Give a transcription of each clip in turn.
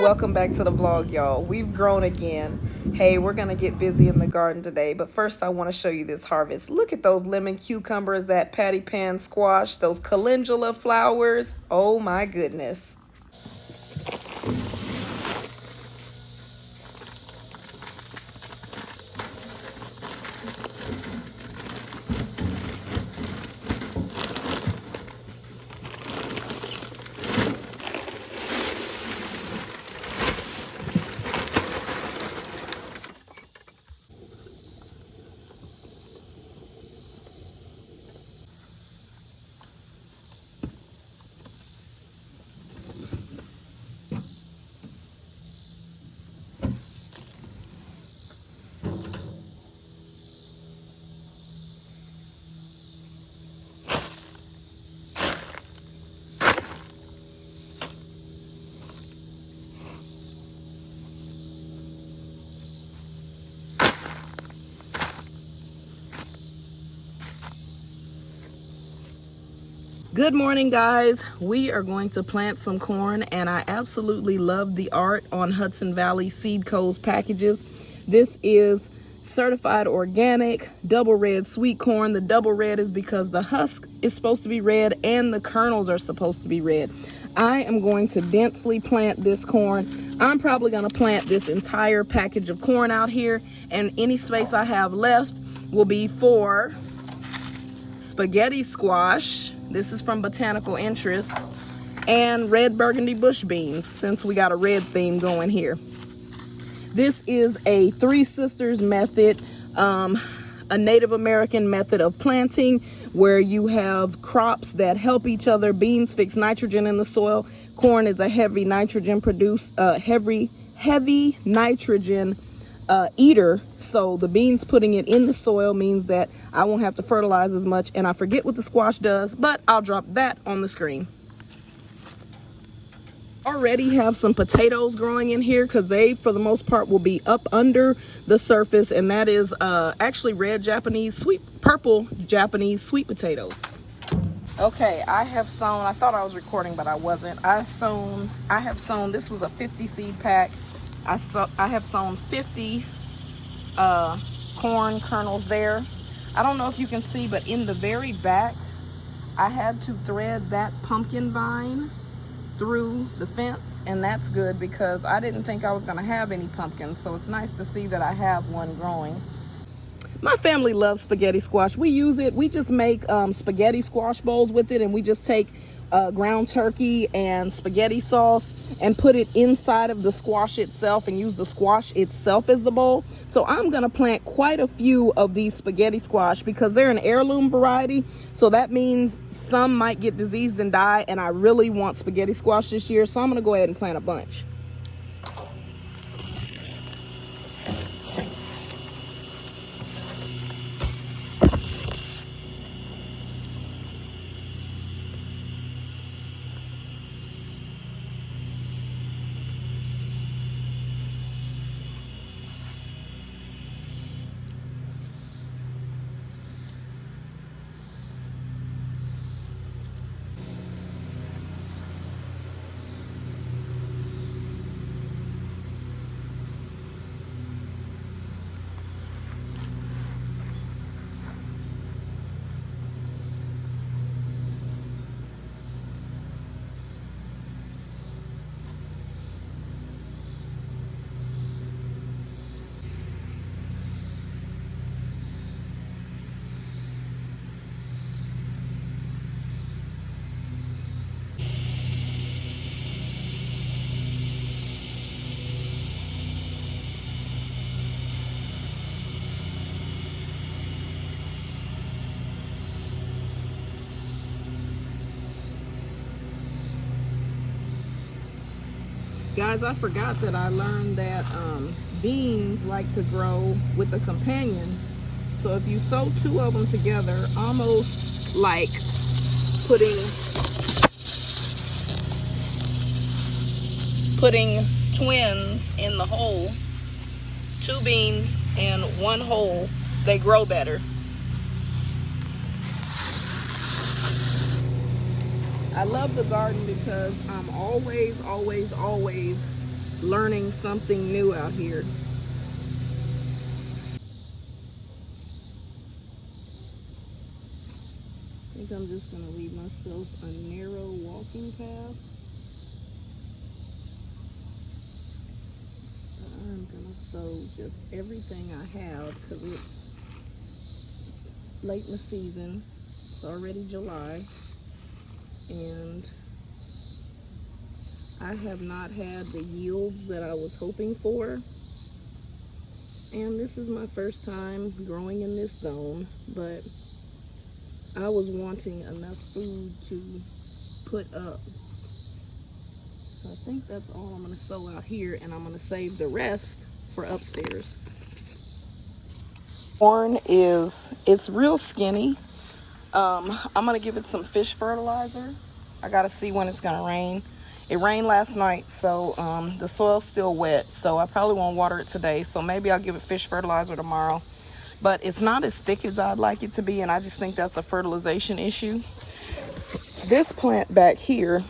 Welcome back to the vlog, y'all. We've grown again. Hey, we're gonna get busy in the garden today, but first I want to show you this harvest. Look at those lemon cucumbers, that patty pan squash, those calendula flowers. Oh my goodness. Good morning, guys. We are going to plant some corn, and I absolutely love the art on Hudson Valley Seed Co's packages. This is certified organic double red sweet corn. The double red is because the husk is supposed to be red and the kernels are supposed to be red. I am going to densely plant this corn. I'm probably going to plant this entire package of corn out here, and any space I have left will be for spaghetti squash. This is from Botanical Interest, and red burgundy bush beans, since we got a red theme going here. This is a Three Sisters method, a Native American method of planting where you have crops that help each other. Beans fix nitrogen in the soil. Corn is a heavy nitrogen heavy nitrogen eater, so the beans putting it in the soil means that I won't have to fertilize as much, and I forget what the squash does, but I'll drop that on the screen. Already have some potatoes growing in here because they for the most part will be up under the surface, and that is actually purple Japanese sweet potatoes. Okay, I have sown, I thought I was recording but I wasn't. I have sown, this was a 50 seed pack. I have sown 50 corn kernels there. I don't know if you can see, but in the very back, I had to thread that pumpkin vine through the fence, and that's good because I didn't think I was going to have any pumpkins, so it's nice to see that I have one growing. My family loves spaghetti squash. We use it. We just make spaghetti squash bowls with it, and we just take ground turkey and spaghetti sauce and put it inside of the squash itself and use the squash itself as the bowl. So I'm gonna plant quite a few of these spaghetti squash because they're an heirloom variety, so that means some might get diseased and die, and I really want spaghetti squash this year, so I'm gonna go ahead and plant a bunch. Guys, I forgot that I learned that beans like to grow with a companion. So if you sew two of them together, almost like putting putting twins in the hole, 2 beans in 1 hole, they grow better. I love the garden because I'm always learning something new out here. I think I'm just going to leave myself a narrow walking path. I'm going to sow just everything I have because it's late in the season. It's already July. And I have not had the yields that I was hoping for. And this is my first time growing in this zone, but I was wanting enough food to put up. So I think that's all I'm going to sow out here, and I'm going to save the rest for upstairs. Corn it's real skinny. I'm going to give it some fish fertilizer. I got to see when it's going to rain. It rained last night, so the soil's still wet, so I probably won't water it today. So maybe I'll give it fish fertilizer tomorrow. But it's not as thick as I'd like it to be, and I just think that's a fertilization issue. This plant back here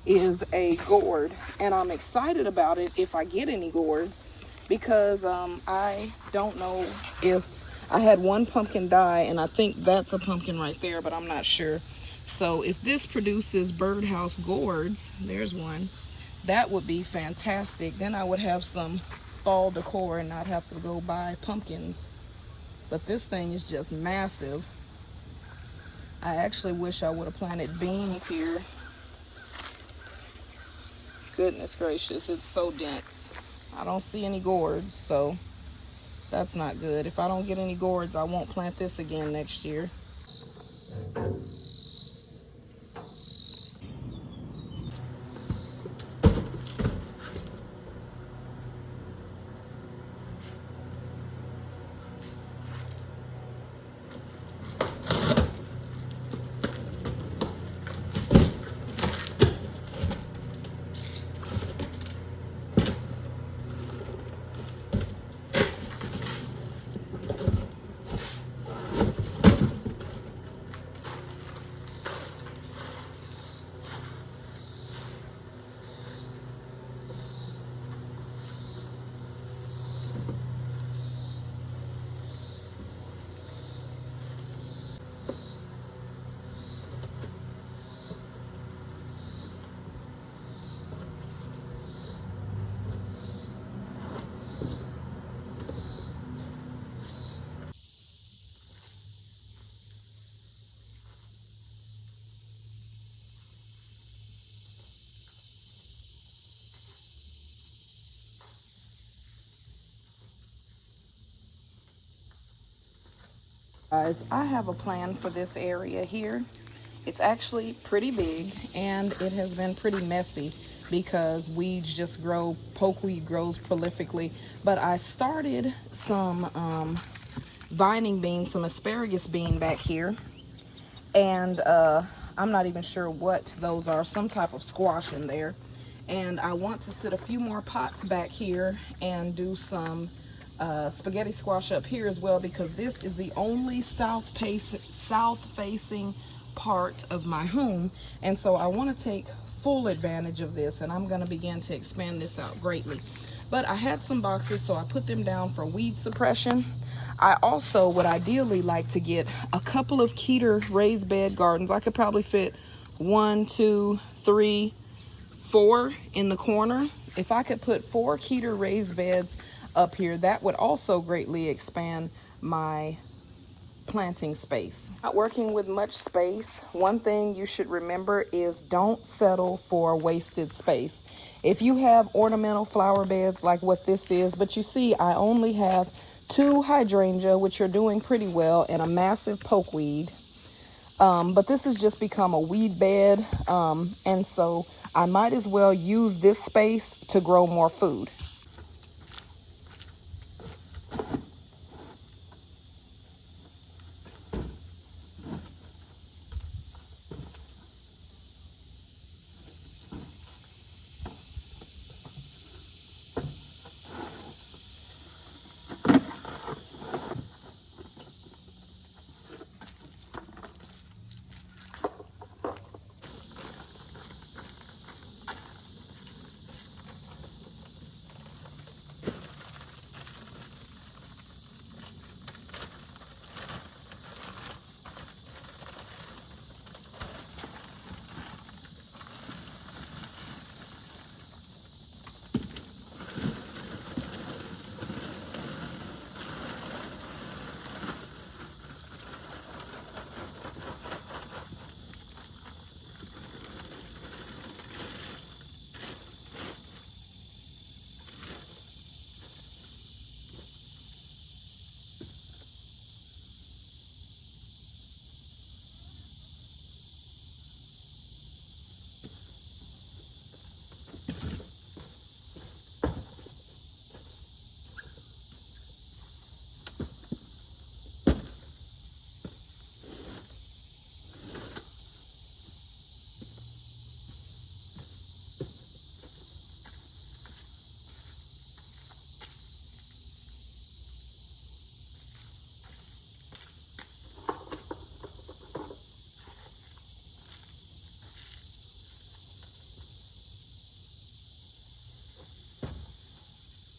is a gourd, and I'm excited about it if I get any gourds, because I don't know if I had one pumpkin die, and I think that's a pumpkin right there, but I'm not sure. So if this produces birdhouse gourds, there's one, that would be fantastic. Then I would have some fall decor and not have to go buy pumpkins. But this thing is just massive. I actually wish I would have planted beans here. Goodness gracious, it's so dense. I don't see any gourds, so that's not good. If I don't get any gourds, I won't plant this again next year. Guys, I have a plan for this area here. It's actually pretty big, and it has been pretty messy because weeds just grow. Pokeweed grows prolifically. But I started some vining bean, some asparagus bean back here, and I'm not even sure what those are, some type of squash in there. And I want to set a few more pots back here and do some spaghetti squash up here as well, because this is the only south facing part of my home, and so I want to take full advantage of this, and I'm going to begin to expand this out greatly. But I had some boxes, so I put them down for weed suppression. I also would ideally like to get a couple of Keter raised bed gardens. I could probably fit 1, 2, 3, 4 in the corner. If I could put 4 Keter raised beds up here, that would also greatly expand my planting space. Not working with much space, one thing you should remember is don't settle for wasted space. If you have ornamental flower beds like what this is, but you see I only have 2 hydrangea, which are doing pretty well, and a massive pokeweed. But this has just become a weed bed, and so I might as well use this space to grow more food.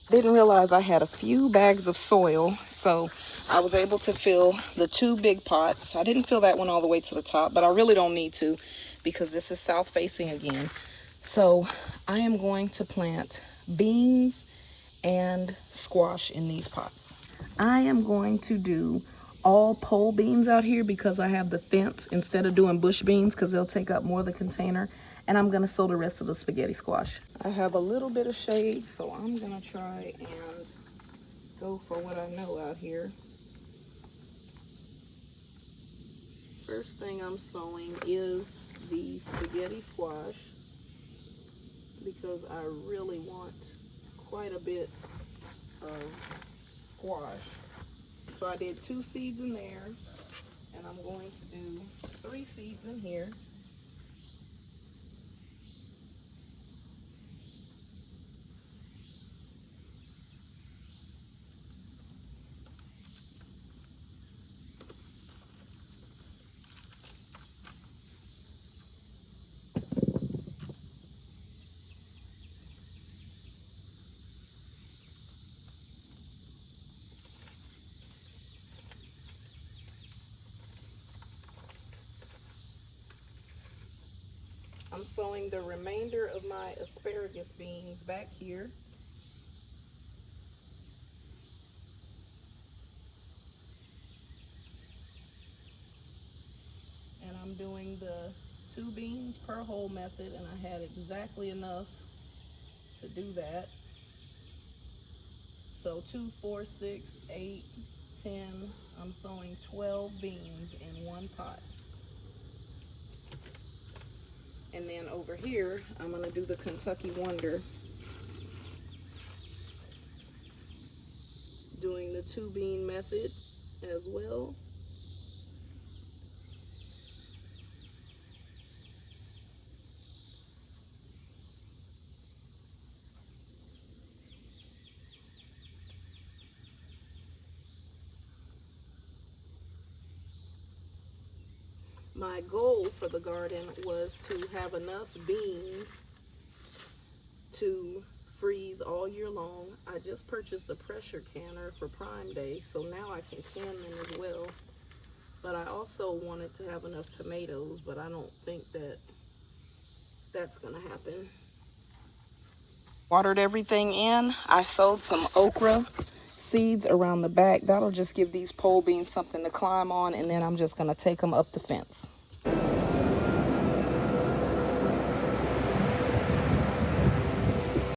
Didn't realize I had a few bags of soil, so I was able to fill the 2 big pots. I didn't fill that one all the way to the top, but I really don't need to because this is south facing again. So I am going to plant beans and squash in these pots. I am going to do all pole beans out here because I have the fence instead of doing bush beans because they'll take up more of the container. And I'm gonna sow the rest of the spaghetti squash. I have a little bit of shade, so I'm gonna try and go for what I know out here. First thing I'm sowing is the spaghetti squash because I really want quite a bit of squash. So I did 2 seeds in there, and I'm going to do 3 seeds in here. I'm sowing the remainder of my asparagus beans back here. And I'm doing the 2 beans per hole method, and I had exactly enough to do that. So 2, 4, 6, 8, 10, I'm sowing 12 beans in 1 pot. And then over here, I'm gonna do the Kentucky Wonder, doing the 2 bean method as well. My goal for the garden was to have enough beans to freeze all year long. I just purchased a pressure canner for Prime Day, so now I can can them as well. But I also wanted to have enough tomatoes, but I don't think that that's gonna happen. Watered everything in. I sowed some okra seeds around the back. That'll just give these pole beans something to climb on, and then I'm just gonna take them up the fence.